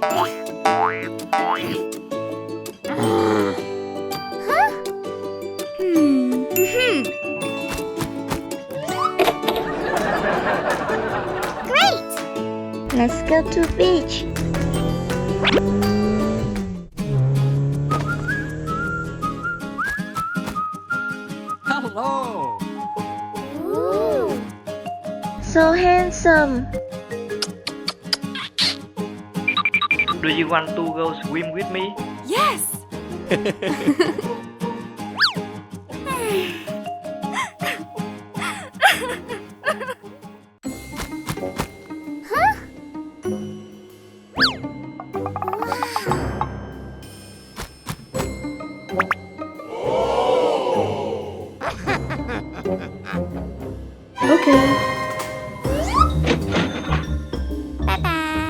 Great! Let's go to beach. Hello! Ooh. So handsome. Do you want to go swim with me? Yes! Okay. Bye-bye.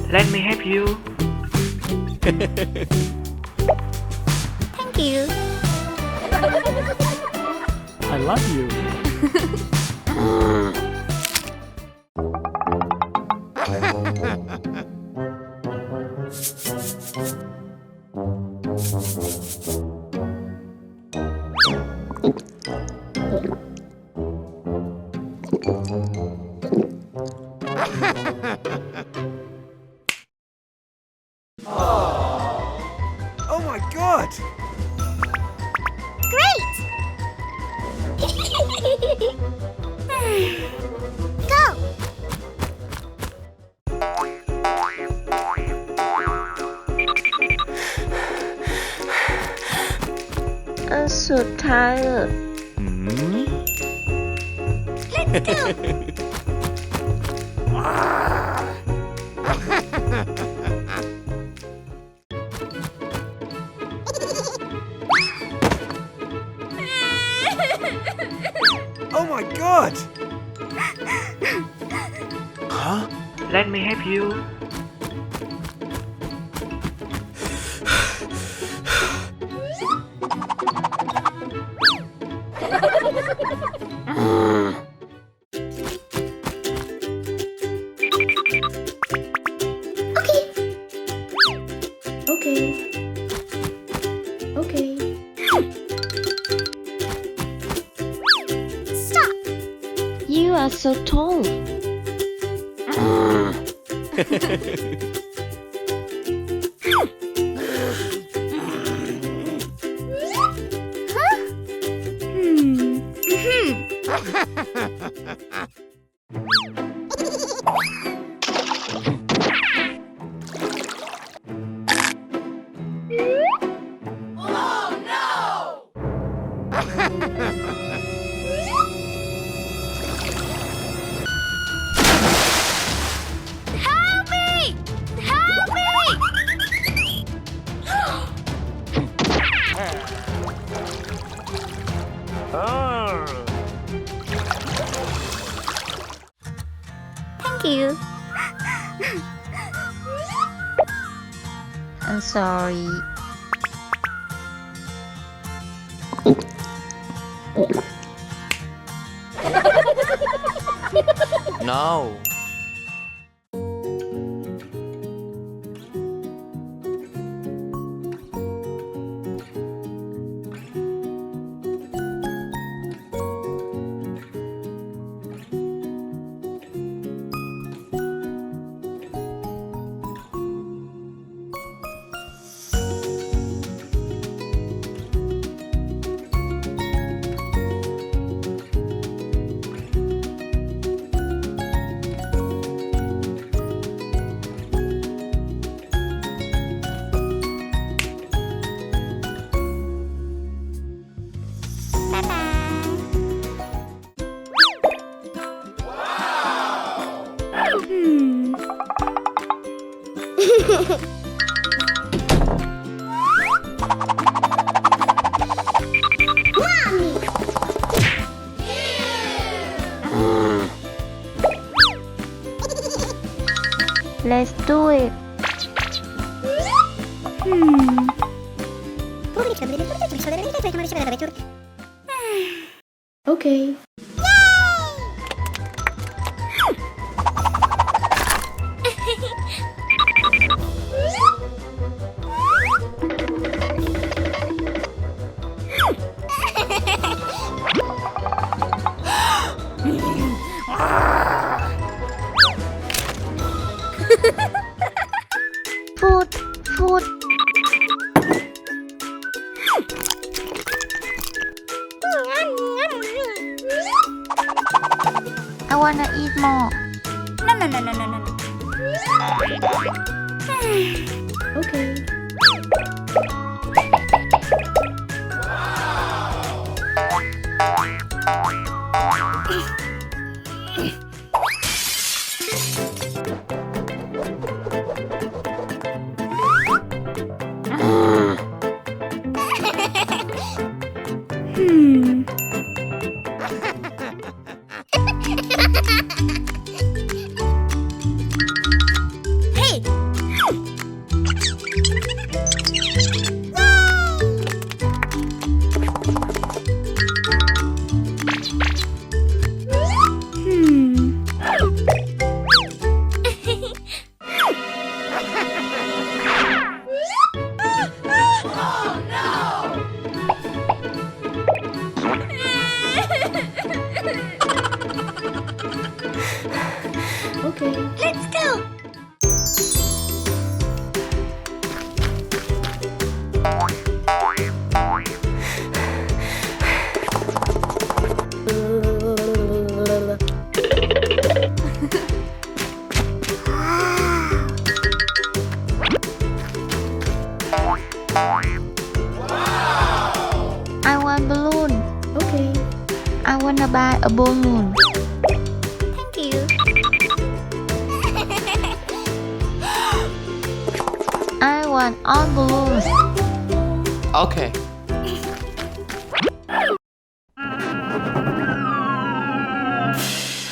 Let me help you. Thank you. I love you. Oh my god! Great! Go! อันสุดท้ายเลย Let's go! Oh my god! Let me help you. Okay. Okay. Stop! You are so tall. Help me! Help me! Thank you. I'm sorry. No. Let's do it. Okay. Food, food. I wanna eat more. No. Okay. Hey! Okay. Let's go! I want balloon. Okay. I wanna buy a balloon. Thank you. I want all balloons. Okay.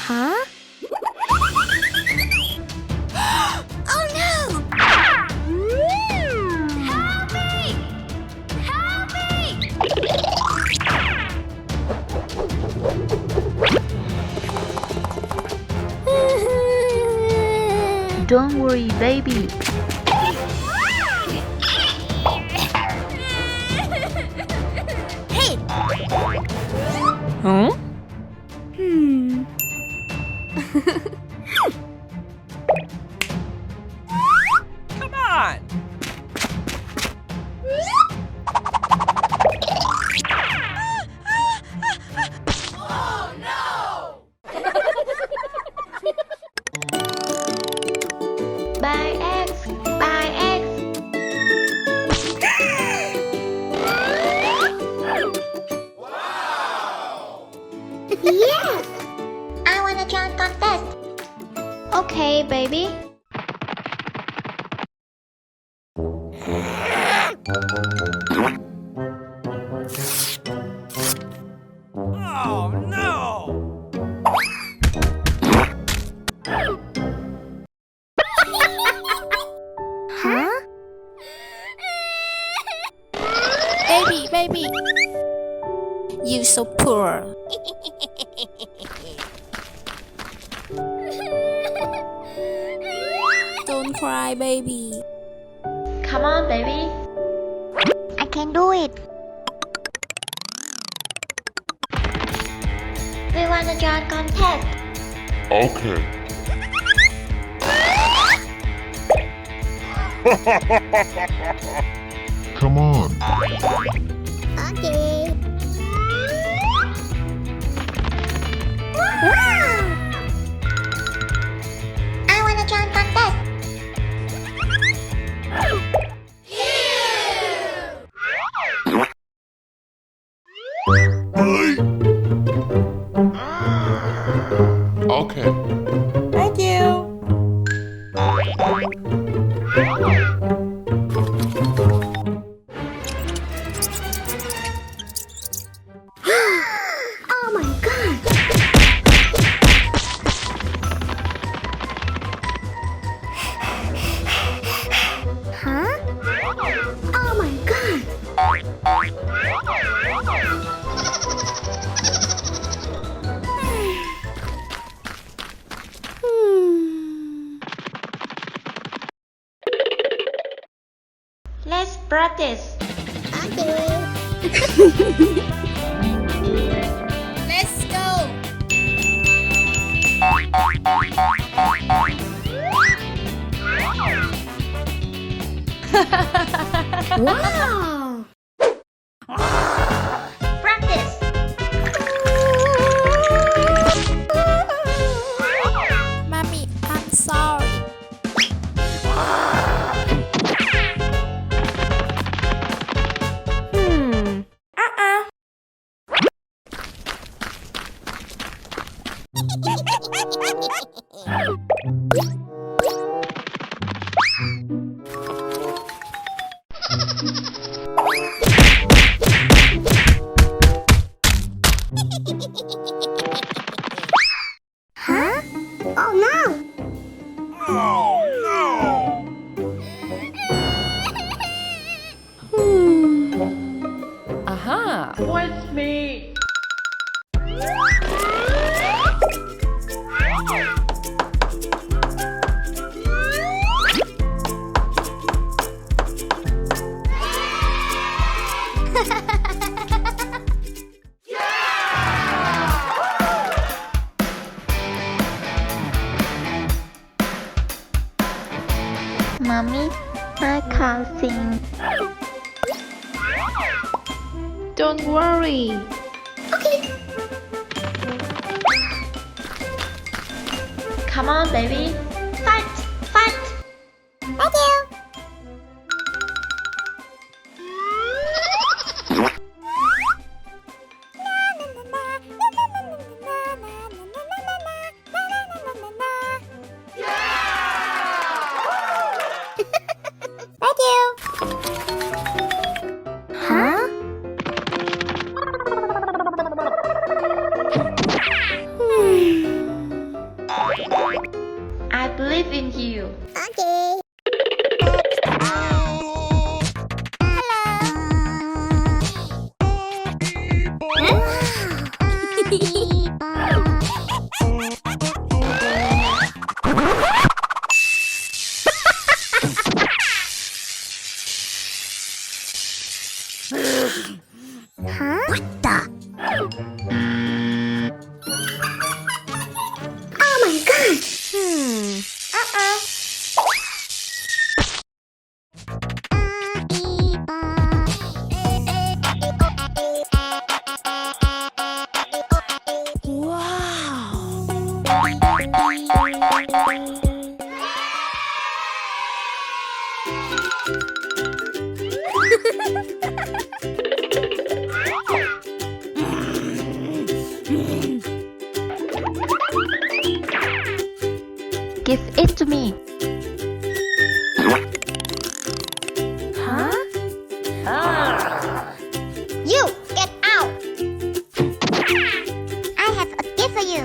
Huh? Oh no! Help me! Help me! Don't worry, baby. Hey! Huh? Come on! Buy eggs. Buy eggs. Yes! I wanna join contest. Okay, baby. Oh no! Huh? Baby, you so poor. Don't cry, baby. Come on, baby. I can do it. We wanna join contest. Okay. Come on. Okay. Wow! I wanna join contest. Okay. Thank you. Oh my god! Practice. Let's go. Wow. Practice. Mommy, I'm sorry. Huh? Oh no! Oh no! Aha. What's me? Mommy, I can't sing. Don't worry. Come on, baby. Fight! Fight! Thank you! Thank you! Huh? I believe in you. Okay. Huh? What the? Oh my god! Give it to me. Huh? You get out! I have a gift for you.